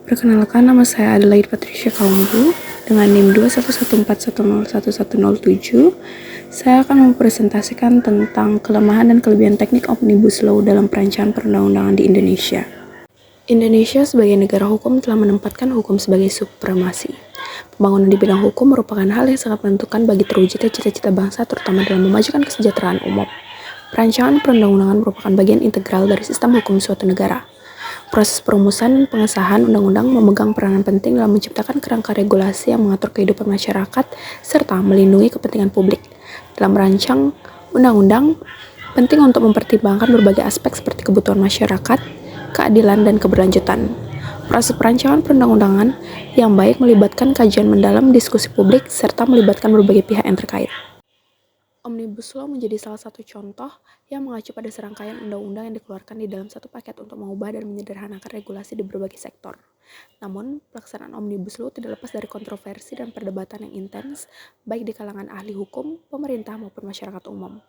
Perkenalkan, nama saya Adelaide Patricia Kaumbu dengan NIM 21141011017. Saya akan mempresentasikan tentang kelemahan dan kelebihan teknik Omnibus Law dalam perancangan perundang-undangan di Indonesia. Indonesia sebagai negara hukum telah menempatkan hukum sebagai supremasi. Pembangunan di bidang hukum merupakan hal yang sangat menentukan bagi terwujudnya cita-cita bangsa, terutama dalam memajukan kesejahteraan umum. Perancangan perundang-undangan merupakan bagian integral dari sistem hukum suatu negara. Proses perumusan dan pengesahan undang-undang memegang peranan penting dalam menciptakan kerangka regulasi yang mengatur kehidupan masyarakat serta melindungi kepentingan publik. Dalam merancang undang-undang, penting untuk mempertimbangkan berbagai aspek seperti kebutuhan masyarakat, keadilan, dan keberlanjutan. Proses perancangan perundang-undangan yang baik melibatkan kajian mendalam, diskusi publik, serta melibatkan berbagai pihak yang terkait. Omnibus Law menjadi salah satu contoh yang mengacu pada serangkaian undang-undang yang dikeluarkan di dalam satu paket untuk mengubah dan menyederhanakan regulasi di berbagai sektor. Namun, pelaksanaan Omnibus Law tidak lepas dari kontroversi dan perdebatan yang intens, baik di kalangan ahli hukum, pemerintah, maupun masyarakat umum.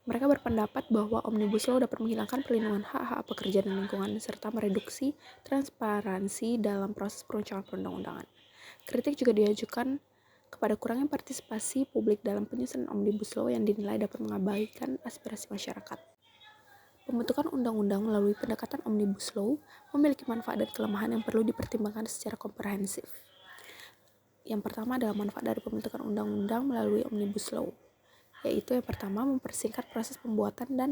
Mereka berpendapat bahwa Omnibus Law dapat menghilangkan perlindungan hak-hak pekerja dan lingkungan, serta mereduksi transparansi dalam proses perancangan perundang-undangan. Kritik juga diajukan kepada kurangnya partisipasi publik dalam penyusunan Omnibus Law yang dinilai dapat mengabaikan aspirasi masyarakat. Pembentukan undang-undang melalui pendekatan Omnibus Law memiliki manfaat dan kelemahan yang perlu dipertimbangkan secara komprehensif. Yang pertama adalah manfaat dari pembentukan undang-undang melalui Omnibus Law, yaitu yang pertama mempersingkat proses pembuatan dan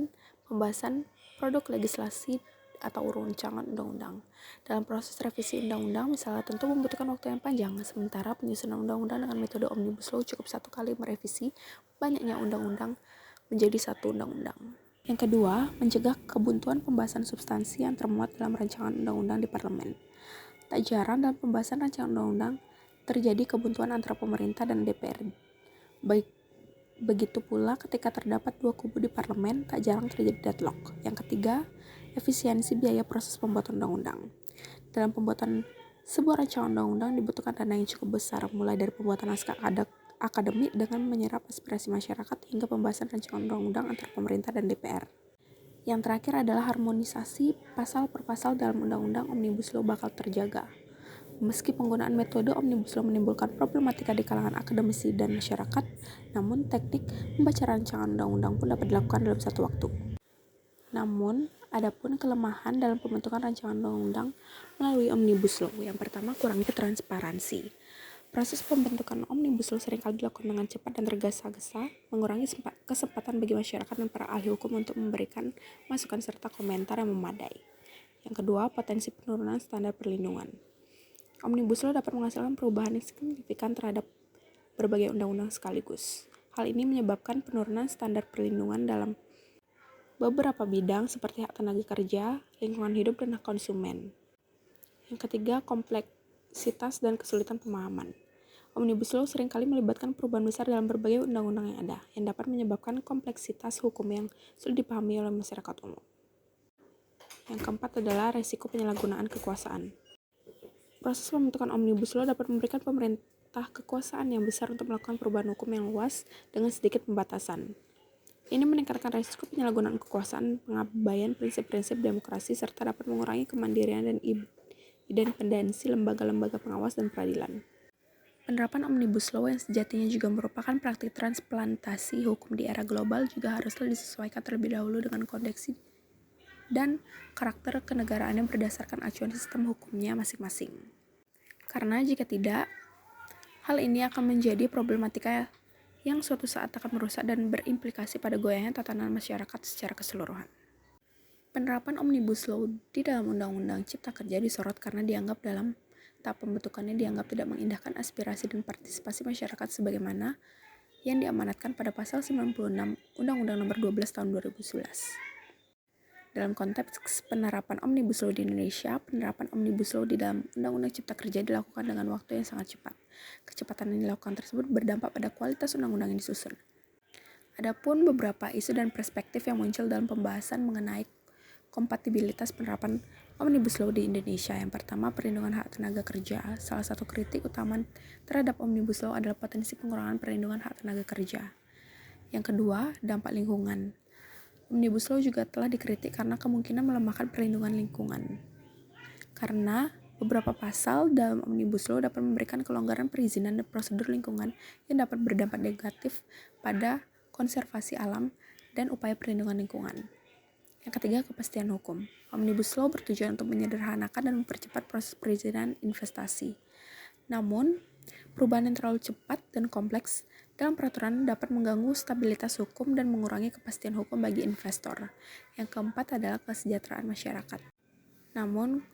pembahasan produk legislasi atau rancangan undang-undang. Dalam proses revisi undang-undang, misalnya tentu membutuhkan waktu yang panjang, sementara penyusunan undang-undang dengan metode Omnibus Law cukup satu kali merevisi banyaknya undang-undang menjadi satu undang-undang. Yang kedua, mencegah kebuntuan pembahasan substansi yang termuat dalam rancangan undang-undang di parlemen. Tak jarang dalam pembahasan rancangan undang-undang terjadi kebuntuan antara pemerintah dan DPR. Begitu pula ketika terdapat dua kubu di parlemen, tak jarang terjadi deadlock. Yang ketiga, efisiensi biaya proses pembuatan undang-undang. Dalam pembuatan sebuah rancangan undang-undang dibutuhkan dana yang cukup besar, mulai dari pembuatan naskah akademik dengan menyerap aspirasi masyarakat hingga pembahasan rancangan undang-undang antara pemerintah dan DPR. Yang terakhir adalah harmonisasi pasal per pasal dalam undang-undang Omnibus Law bakal terjaga. Meski penggunaan metode Omnibus Law menimbulkan problematika di kalangan akademisi dan masyarakat, namun teknik membaca rancangan undang-undang pun dapat dilakukan dalam satu waktu. Namun, ada pun kelemahan dalam pembentukan rancangan undang-undang melalui Omnibus Law. Yang pertama, kurangnya transparansi. Proses pembentukan Omnibus Law seringkali dilakukan dengan cepat dan tergesa-gesa, mengurangi kesempatan bagi masyarakat dan para ahli hukum untuk memberikan masukan serta komentar yang memadai. Yang kedua, potensi penurunan standar perlindungan. Omnibus Law dapat menghasilkan perubahan yang signifikan terhadap berbagai undang-undang sekaligus. Hal ini menyebabkan penurunan standar perlindungan dalam beberapa bidang seperti hak tenaga kerja, lingkungan hidup, dan hak konsumen. Yang ketiga, kompleksitas dan kesulitan pemahaman. Omnibus Law seringkali melibatkan perubahan besar dalam berbagai undang-undang yang ada, yang dapat menyebabkan kompleksitas hukum yang sulit dipahami oleh masyarakat umum. Yang keempat adalah resiko penyalahgunaan kekuasaan. Proses pembentukan Omnibus Law dapat memberikan pemerintah kekuasaan yang besar untuk melakukan perubahan hukum yang luas dengan sedikit pembatasan. Ini meningkatkan risiko penyalahgunaan kekuasaan, pengabaian prinsip-prinsip demokrasi, serta dapat mengurangi kemandirian dan independensi lembaga-lembaga pengawas dan peradilan. Penerapan Omnibus Law yang sejatinya juga merupakan praktik transplantasi hukum di era global juga haruslah disesuaikan terlebih dahulu dengan kondisi dan karakter kenegaraan yang berdasarkan acuan sistem hukumnya masing-masing. Karena jika tidak, hal ini akan menjadi problematika yang suatu saat akan merusak dan berimplikasi pada goyahnya tatanan masyarakat secara keseluruhan. Penerapan Omnibus Law di dalam Undang-Undang Cipta Kerja disorot karena dianggap dalam tahap pembentukannya dianggap tidak mengindahkan aspirasi dan partisipasi masyarakat sebagaimana yang diamanatkan pada pasal 96 Undang-Undang Nomor 12 Tahun 2011. Dalam konteks penerapan Omnibus Law di Indonesia, penerapan Omnibus Law di dalam Undang-Undang Cipta Kerja dilakukan dengan waktu yang sangat cepat. Kecepatan yang dilakukan tersebut berdampak pada kualitas undang-undang yang disusun. Adapun beberapa isu dan perspektif yang muncul dalam pembahasan mengenai kompatibilitas penerapan Omnibus Law di Indonesia. Yang pertama, perlindungan hak tenaga kerja. Salah satu kritik utama terhadap Omnibus Law adalah potensi pengurangan perlindungan hak tenaga kerja. Yang kedua, dampak lingkungan. Omnibus Law juga telah dikritik karena kemungkinan melemahkan perlindungan lingkungan. Karena Beberapa pasal dalam Omnibus Law dapat memberikan kelonggaran perizinan dan prosedur lingkungan yang dapat berdampak negatif pada konservasi alam dan upaya perlindungan lingkungan. Yang ketiga, kepastian hukum. Omnibus Law bertujuan untuk menyederhanakan dan mempercepat proses perizinan investasi. Namun, perubahan yang terlalu cepat dan kompleks dalam peraturan dapat mengganggu stabilitas hukum dan mengurangi kepastian hukum bagi investor. Yang keempat adalah kesejahteraan masyarakat. Namun,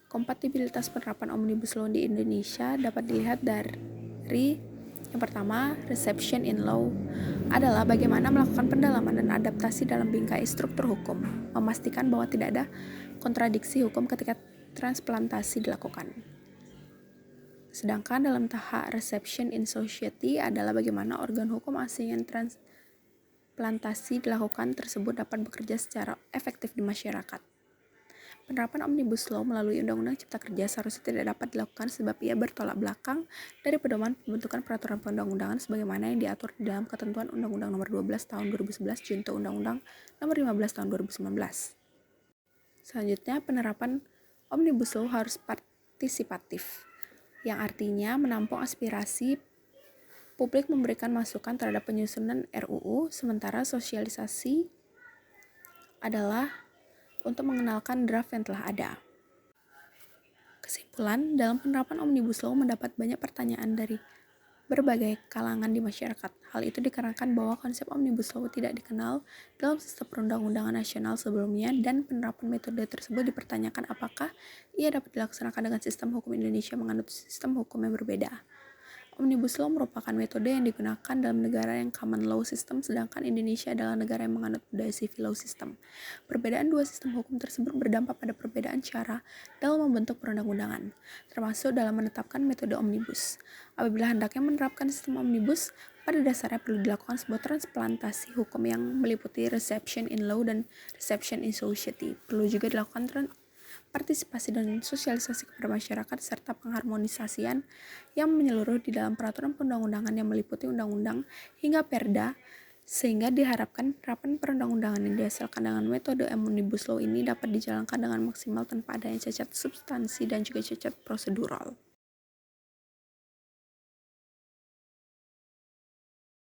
kompatibilitas penerapan Omnibus Law di Indonesia dapat dilihat dari yang pertama, reception in law adalah bagaimana melakukan pendalaman dan adaptasi dalam bingkai struktur hukum, memastikan bahwa tidak ada kontradiksi hukum ketika transplantasi dilakukan. Sedangkan dalam tahap reception in society adalah bagaimana organ hukum asing yang transplantasi dilakukan tersebut dapat bekerja secara efektif di masyarakat. Penerapan Omnibus Law melalui Undang-Undang Cipta Kerja seharusnya tidak dapat dilakukan sebab ia bertolak belakang dari pedoman pembentukan peraturan perundang-undangan sebagaimana yang diatur di dalam ketentuan Undang-Undang Nomor 12 Tahun 2011 junto Undang-Undang Nomor 15 Tahun 2019. Selanjutnya, penerapan Omnibus Law harus partisipatif, yang artinya menampung aspirasi publik memberikan masukan terhadap penyusunan RUU, sementara sosialisasi adalah untuk mengenalkan draft yang telah ada. Kesimpulan, dalam penerapan Omnibus Law mendapat banyak pertanyaan dari berbagai kalangan di masyarakat. Hal itu dikarenakan bahwa konsep Omnibus Law tidak dikenal dalam sistem perundang-undangan nasional sebelumnya dan penerapan metode tersebut dipertanyakan apakah ia dapat dilaksanakan dengan sistem hukum Indonesia menganut sistem hukum yang berbeda. Omnibus Law merupakan metode yang digunakan dalam negara yang common law system, sedangkan Indonesia adalah negara yang menganut budaya civil law system. Perbedaan dua sistem hukum tersebut berdampak pada perbedaan cara dalam membentuk perundang-undangan, termasuk dalam menetapkan metode omnibus. Apabila hendaknya menerapkan sistem omnibus, pada dasarnya perlu dilakukan sebuah transplantasi hukum yang meliputi reception in law dan reception in society. Perlu juga dilakukan partisipasi dan sosialisasi kepada masyarakat serta pengharmonisasian yang menyeluruh di dalam peraturan perundang-undangan yang meliputi undang-undang hingga perda, sehingga diharapkan penerapan perundang-undangan yang dihasilkan dengan metode Omnibus Law ini dapat dijalankan dengan maksimal tanpa adanya cacat substansi dan juga cacat prosedural.